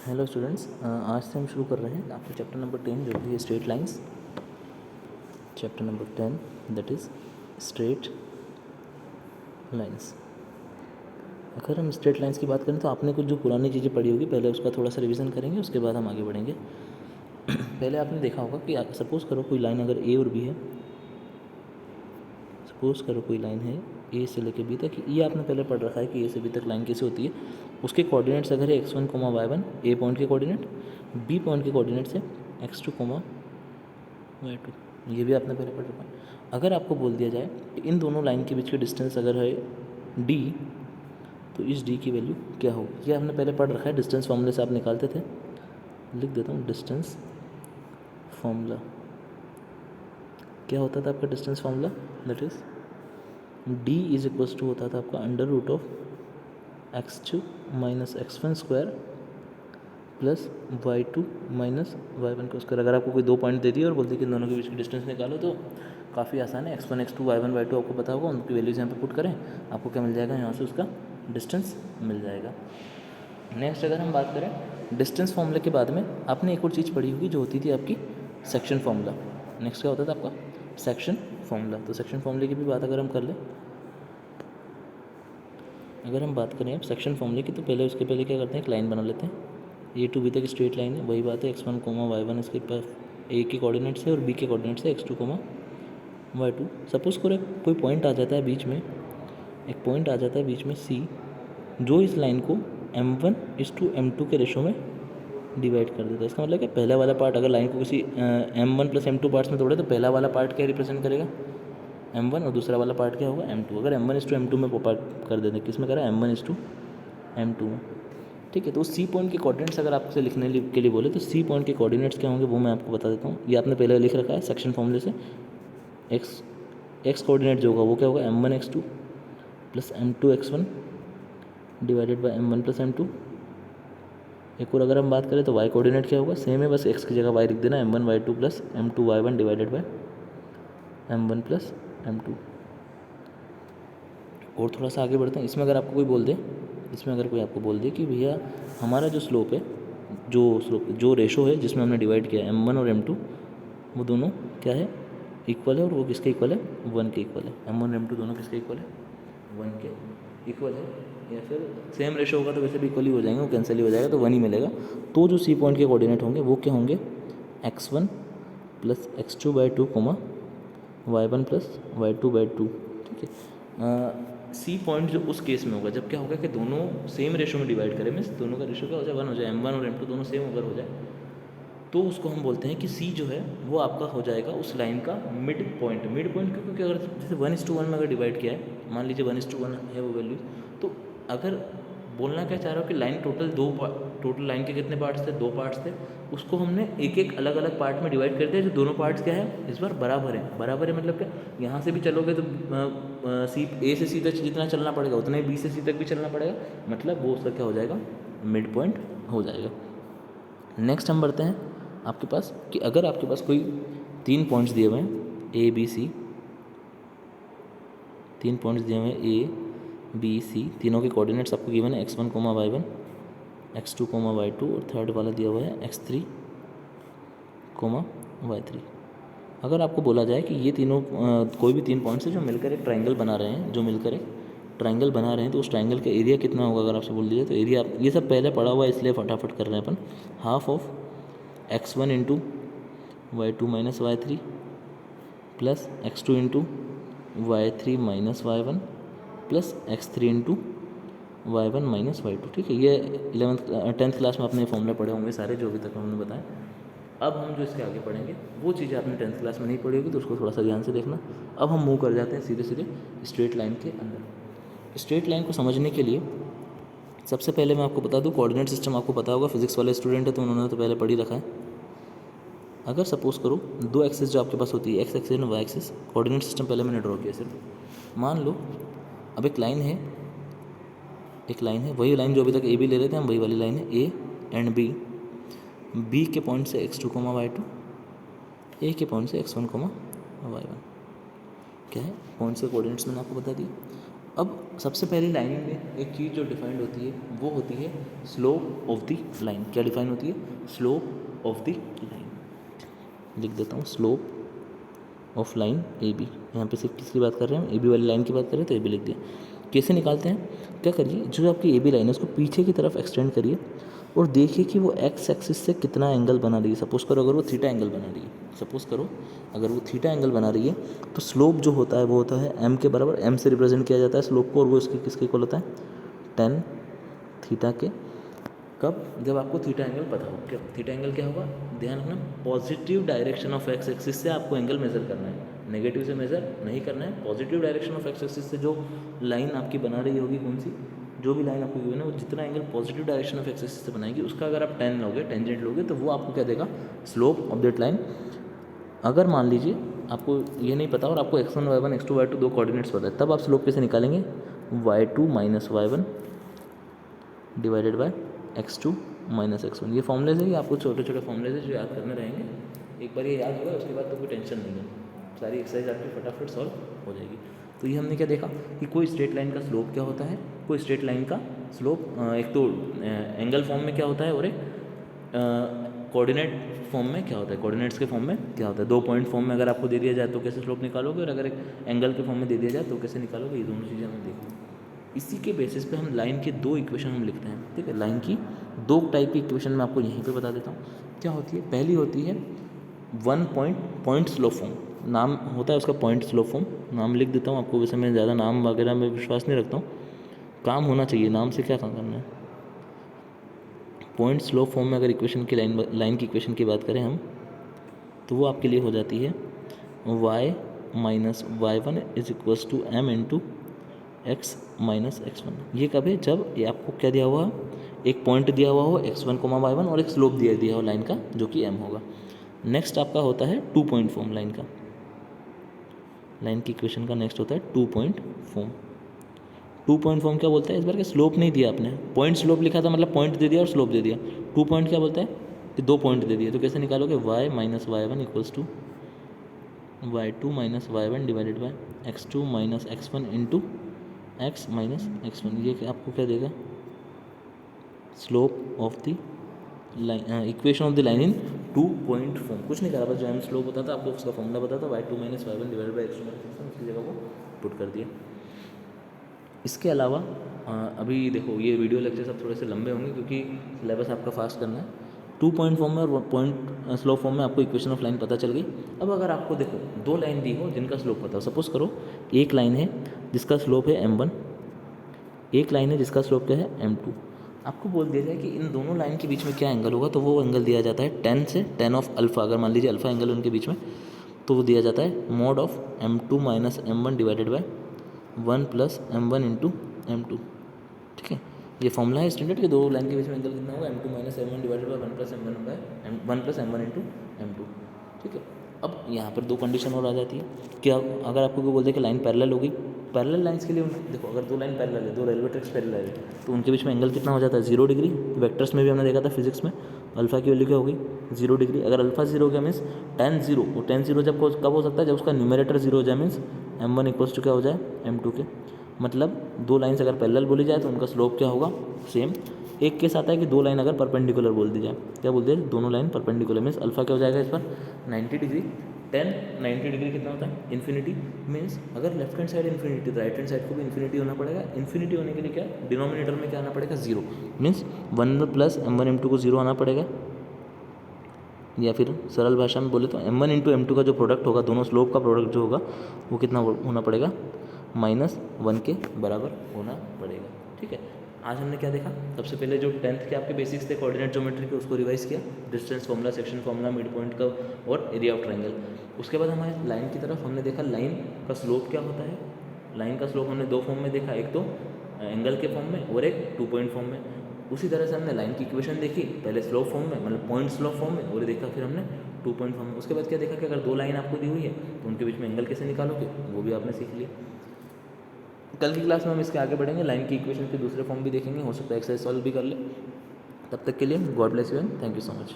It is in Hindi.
हेलो स्टूडेंट्स, आज से हम शुरू कर रहे हैं आपके चैप्टर नंबर 10 जो भी है straight lines. Chapter number 10 that is straight lines. अगर हम स्ट्रेट लाइंस की बात करें तो आपने कुछ जो पुरानी चीज़ें पढ़ी होगी पहले उसका थोड़ा सा रिवीजन करेंगे, उसके बाद हम आगे बढ़ेंगे। पहले आपने देखा होगा कि सपोज़ करो कोई लाइन अगर ए और बी है, सपोज़ करो कोई लाइन है ए से लेकर बी तक, ये आपने पहले पढ़ रखा है कि ए से बी तक लाइन कैसे होती है। उसके कोऑर्डिनेट्स अगर है x1, y1 ए पॉइंट के कोऑर्डिनेट, बी पॉइंट के कोऑर्डिनेट्स है x2, y2, ये भी आपने पहले पढ़ रखा है। अगर आपको बोल दिया जाए कि इन दोनों लाइन के बीच की डिस्टेंस अगर है d, तो इस d की वैल्यू क्या होगी, ये आपने पहले पढ़ रखा है। डिस्टेंस फॉर्मूले से आप निकालते थे, लिख देता हूँ। डिस्टेंस फॉर्मूला क्या होता था आपका? Distance formula that is d is equals to होता था आपका under root of x2 minus x1 square plus y2 minus y1 का स्क्वायर। अगर आपको कोई दो पॉइंट दे दिए और बोलते कि इन दोनों के बीच की डिस्टेंस निकालो तो काफ़ी आसान है। x1 x2 y1 y2 आपको पता होगा, उनकी वैल्यूज यहाँ पे पुट करें, आपको क्या मिल जाएगा? यहाँ से उसका डिस्टेंस मिल जाएगा। नेक्स्ट अगर हम बात करें डिस्टेंस फॉर्मूले के बाद में, आपने एक और चीज़ पढ़ी होगी जो होती थी आपकी सेक्शन फॉर्मूला। नेक्स्ट क्या होता था आपका? Section formula. तो सेक्शन फॉर्मूले की भी बात अगर हम कर लें, अगर हम बात करें अब सेक्शन फॉर्मूले की, तो पहले उसके पहले क्या करते हैं, एक लाइन बना लेते हैं। ए टू बी तक स्ट्रेट लाइन है, वही बात है। x1, y1 इसके पास ए के कोऑर्डिनेट्स है और बी के कोऑर्डिनेट्स है x2, y2। सपोज करो कोई पॉइंट आ जाता है बीच में, एक पॉइंट आ जाता है बीच में C, जो इस लाइन को m1:m2 के रेशो में डिवाइड कर देता है। इसका मतलब क्या, पहला वाला पार्ट अगर लाइन को किसी m1+m2 पार्ट्स में तोड़े तो पहला वाला पार्ट क्या रिप्रेजेंट करेगा? m1, और दूसरा वाला पार्ट क्या होगा? m2। अगर m1:m2 में पार्ट कर देते, किस में करा? m1:m2 में। ठीक है, तो सी पॉइंट के कोऑर्डिनेट्स अगर आपसे लिखने के लिए बोले तो सी पॉइंट के कोऑर्डिनेट्स क्या होंगे वो मैं आपको बता देता हूँ। ये आपने पहले लिख रखा है सेक्शन फॉर्मूले से। एक्स कोऑर्डिनेट जो होगा वो क्या होगा? m1x2 plus m2x1 divided by m1+m2। एक और अगर हम बात करें तो y कोऑर्डिनेट क्या होगा? सेम है, बस x की जगह y लिख देना, m1y2 plus m2y1 divided by m1+m2। और थोड़ा सा आगे बढ़ते हैं। इसमें अगर आपको कोई बोल दे, इसमें अगर कोई आपको बोल दे कि भैया हमारा जो स्लोप है, जो रेशो है जिसमें हमने डिवाइड किया m1 और m2, वो दोनों क्या है? इक्वल है। और वो किसके इक्वल है? 1 के इक्वल है। m1 m2 दोनों किसके इक्वल है? 1 के इक्वल है। या फिर सेम रेशो होगा तो वैसे भी इक्वल ही हो जाएंगे, वो कैंसिल ही हो जाएगा, तो 1 ही मिलेगा। तो जो सी पॉइंट के कोऑर्डिनेट होंगे वो क्या होंगे? x1 plus x2/2, y1 plus y2/2। ठीक है। सी पॉइंट जो उस केस में होगा जब क्या होगा कि दोनों सेम रेशो में डिवाइड करें, मीन्स दोनों का रेशो क्या हो जाए? 1 हो जाए। m1 और m2 दोनों सेम अगर हो जाए तो उसको हम बोलते हैं कि सी जो है वो आपका हो जाएगा उस लाइन का मिड पॉइंट। मिड पॉइंट क्योंकि अगर जैसे 1:1 में अगर डिवाइड किया है, मान लीजिए 1:1 है वो वैल्यू, तो अगर बोलना क्या चाह रहा हो कि लाइन टोटल लाइन के कितने पार्ट्स थे? 2 पार्ट्स थे। उसको हमने एक एक अलग अलग पार्ट में डिवाइड कर दिया, जो दोनों पार्ट्स क्या है इस बार बराबर है। बराबर है मतलब क्या, यहाँ से भी चलोगे तो ए से सी तक जितना चलना पड़ेगा उतना ही बी से सी तक भी चलना पड़ेगा, मतलब वो उसका क्या हो जाएगा? मिड पॉइंट हो जाएगा। नेक्स्ट हम बढ़ते हैं आपके पास कि अगर आपके पास कोई 3 पॉइंट्स दिए हुए हैं ए बी सी, 3 पॉइंट्स दिए हुए हैं ए बी सी, तीनों के कोऑर्डिनेट्स आपको गिवन है x1, y1, x2, y2, और थर्ड वाला दिया हुआ है x3, y3। अगर आपको बोला जाए कि ये तीनों कोई भी 3 पॉइंट्स है जो मिलकर एक ट्राइंगल बना रहे हैं, तो उस ट्राइंगल का एरिया कितना होगा? अगर आपसे बोल दिया तो एरिया, ये सब पहले पढ़ा हुआ है इसलिए फटाफट कर रहे हैं अपन। Half of x1 into y2 minus y3 plus x2 into y3 minus y1 plus x3 into y1 minus y2। ठीक है, ये 10th क्लास में आपने फॉर्मूला पढ़े होंगे सारे जो अभी तक हमने बताया। अब हम जो इसके आगे पढ़ेंगे वो चीज़ें आपने 10th क्लास में नहीं पढ़ी होगी, तो उसको थोड़ा सा ध्यान से देखना। अब हम मूव कर जाते हैं सीधे सीधे स्ट्रेट लाइन के अंदर। स्ट्रेट लाइन को समझने के लिए सबसे पहले मैं आपको बता दूं, कोऑर्डिनेट सिस्टम आपको पता होगा, फिजिक्स वाले स्टूडेंट है तो उन्होंने तो पहले पढ़ ही रखा है। अगर सपोज करो दो एक्सिस जो आपके पास होती है, एक्स एक्सिस और वाई एक्सिस, कोऑर्डिनेट सिस्टम पहले मैंने ड्रॉ किया सिर्फ। मान लो अब एक लाइन है, वही लाइन जो अभी तक ए बी ले रहे थे हम, वही वाली लाइन है ए एंड बी। बी के पॉइंट से x2, y2, ए के पॉइंट से x1, y1। क्या है? पॉइंट्स के कोऑर्डिनेट्स मैंने आपको बता दिए। अब सबसे पहली लाइन में एक चीज़ जो डिफाइंड होती है वो होती है स्लोप ऑफ द लाइन। क्या डिफाइन होती है? Slope of the line. लिख देता हूँ slope of line A B. यहाँ पे सिर्फ किसकी बात कर रहे हैं? ए बी वाली लाइन की बात कर रहे हैं तो ए बी लिख दिया। कैसे निकालते हैं? क्या करिए, जो आपकी ए बी लाइन है उसको पीछे की तरफ एक्सटेंड करिए और देखिए कि वो एक्स एक्सिस से कितना एंगल बना रही है। सपोज करो अगर वो थीटा एंगल बना रही है, सपोज करो अगर वो थीटा एंगल बना रही है तो स्लोप जो होता है वो होता है एम के बराबर। एम से रिप्रेजेंट किया जाता है स्लोप को और वो इसकी किसके इक्वल होता है? टेन थीटा के। कब? जब आपको थीटा एंगल पता हो। क्या थीटा एंगल क्या होगा? ध्यान रखना, positive direction of x axis से आपको एंगल मेजर करना है, नेगेटिव से मेजर नहीं करना है। Positive direction of x axis से जो लाइन आपकी बना रही होगी, कौन सी, जो भी लाइन आपको गिवन है, वो जितना angle positive direction of x axis से बनाएगी उसका अगर आप टेन लोगे, टेंजेंट लोगे, तो वो आपको क्या देगा? Slope of that line. अगर मान लीजिए आपको ये नहीं पता और आपको x1 y1 x2 y2 दो कोऑर्डिनेट्स पता है, तब आप स्लोप कैसे निकालेंगे? y2 minus y1 divided by x2 minus x1। ये फॉर्मूलेज है, ये आपको छोटे छोटे फॉर्मूलेज है जो याद करने रहेंगे। एक बार ये याद होगा उसके बाद तो कोई टेंशन नहीं है, सारी एक्सरसाइज आपकी फटाफट सॉल्व हो जाएगी। तो ये हमने क्या देखा कि कोई स्ट्रेट लाइन का स्लोप क्या होता है, कोई स्ट्रेट लाइन का स्लोप एक तो एंगल फॉर्म में क्या होता है और एक कोऑर्डिनेट फॉर्म में क्या होता है, कोऑर्डिनेट्स के फॉर्म में क्या होता है। दो पॉइंट फॉर्म में अगर आपको दे दिया जाए तो कैसे स्लोप निकालोगे, और अगर एक एंगल के फॉर्म में दे दिया जाए तो कैसे निकालोगे, ये दोनों चीज़ें हमें देखो। इसी के बेसिस पे हम लाइन के दो इक्वेशन हम लिखते हैं, ठीक है। लाइन की दो टाइप की इक्वेशन मैं आपको यहीं पे बता देता हूँ क्या होती है। पहली होती है वन पॉइंट स्लोप फॉर्म, नाम होता है उसका पॉइंट स्लोप फॉर्म। नाम लिख देता हूँ आपको, वैसे मैं ज़्यादा नाम वगैरह में विश्वास नहीं रखता हूँ, काम होना चाहिए, नाम से क्या काम करना है। पॉइंट स्लोप फॉर्म में अगर इक्वेशन की लाइन की इक्वेशन की बात करें हम, तो वो आपके लिए हो जाती है y minus y1 is equals to m into x minus x1। ये कब है? जब ये आपको क्या दिया हुआ, एक पॉइंट दिया हुआ हो x1 y1 और एक स्लोप दिया हो लाइन का जो कि m होगा। नेक्स्ट आपका होता है टू पॉइंट फॉर्म लाइन का, लाइन की इक्वेशन का नेक्स्ट होता है to point form. To point form क्या बोलता है? इस बार के स्लोप नहीं दिया आपने, पॉइंट स्लोप लिखा था, मतलब पॉइंट दे दिया और स्लोप दे दिया। टू पॉइंट क्या बोलता है कि दो पॉइंट दे दिए, तो कैसे निकालोगे? y minus y1 equals to y2 minus y1 divided by x2 minus x1 into x minus x1। ये आपको क्या देगा? Slope of the line, equation of the line in two point form. कुछ नहीं करा, बस जो एम स्लोप होता था आपको उसका फॉर्मूला पता था, y2 minus y1 divided by x2 minus x1, उसकी जगह वो पुट कर दिया। इसके अलावा अभी देखो ये वीडियो लेक्चर सब थोड़े से लंबे होंगे क्योंकि सिलेबस आपका फास्ट करना है। टू पॉइंट फॉर्म में और पॉइंट स्लोप फॉर्म में आपको इक्वेशन ऑफ लाइन पता चल गई। अब अगर आपको देखो दो लाइन दी हो जिनका स्लोप पता हो, सपोज करो एक लाइन है जिसका स्लोप है m1, एक लाइन है जिसका स्लोप क्या है m2। आपको बोल दिया जाए कि इन दोनों लाइन के बीच में क्या एंगल होगा, तो वो एंगल दिया जाता है टेन से, टेन ऑफ अल्फा। अगर मान लीजिए अल्फा एंगल उनके बीच में, तो वो दिया जाता है mod of m2 minus m1 divided by 1 plus m1 into m2, ठीक है। ये फॉर्मूला है स्टैंडर्ड के, दो लाइन के बीच में एंगल कितना होगा? m2 minus m1 divided by 1 plus m1 by 1 plus m1 into m2, ठीक है। अब यहाँ पर दो कंडीशन और आ जाती है कि अगर आपको कोई बोल दे कि लाइन पैरेलल होगी, पैरेलल लाइंस के लिए देखो अगर दो लाइन पैरेलल है, दो रेलवे ट्रैक्स पैरेलल है, तो उनके बीच में एंगल कितना हो जाता है? 0 डिग्री। वेक्टर्स में भी हमने देखा था फिजिक्स में, अल्फा की वैल्यू क्या होगी? 0 डिग्री। अगर अल्फा 0 हो गया मीन्स tan 0, वो tan 0 जब कब हो सकता है? जब उसका न्यूमरेटर 0 हो जाए, मीन्स m1 इक्वल्स टू क्या हो जाए? m2 के। मतलब दो लाइन्स अगर पैरेलल बोली जाए तो उनका स्लोप क्या होगा? सेम। एक केस आता है कि दो लाइन अगर परपेंडिकुलर बोल दी जाए, क्या बोल दिया? दोनों लाइन परपेंडिकुलर, मीन्स अल्फा क्या हो जाएगा इस पर? 90 डिग्री। 90 डिग्री कितना होता है? इन्फिनिटी। मीन्स अगर लेफ्ट हैंड साइड इन्फिनिटी तो राइट हैंड साइड को भी इन्फिनिटी होना पड़ेगा। इन्फिनिटी होने के लिए क्या डिनोमिनेटर में क्या आना पड़ेगा? 0। मीन्स 1 प्लस m1 m2 को 0 आना पड़ेगा, या फिर सरल भाषा में बोले तो m1 इंटू m2 का जो प्रोडक्ट होगा, दोनों स्लोप का प्रोडक्ट जो होगा वो कितना होना पड़ेगा? -1 के बराबर होना पड़ेगा, ठीक है। आज हमने क्या देखा? सबसे पहले जो 10th के आपके बेसिक्स थे कोऑर्डिनेट ज्योमेट्री के, उसको रिवाइज किया, distance formula, section formula, mid point का और एरिया ऑफ ट्रायंगल। उसके बाद हमारे लाइन की तरफ हमने देखा लाइन का स्लोप क्या होता है। लाइन का स्लोप हमने दो फॉर्म में देखा, एक तो एंगल के फॉर्म में और एक टू पॉइंट फॉर्म में। उसी तरह से हमने लाइन की इक्वेशन देखी, पहले स्लोप फॉर्म में, मतलब पॉइंट स्लोप फॉर्म में, और देखा फिर हमने टू पॉइंट फॉर्म में। उसके बाद क्या देखा कि अगर दो लाइन आपको दी हुई है तो उनके बीच में एंगल कैसे निकालोगे, वो भी आपने सीख लिया। कल की क्लास में हम इसके आगे बढ़ेंगे, लाइन की इक्वेशन के दूसरे फॉर्म भी देखेंगे, हो सकता है एक्सरसाइज सॉल्व भी कर ले। तब तक के लिए God bless you and thank you so much.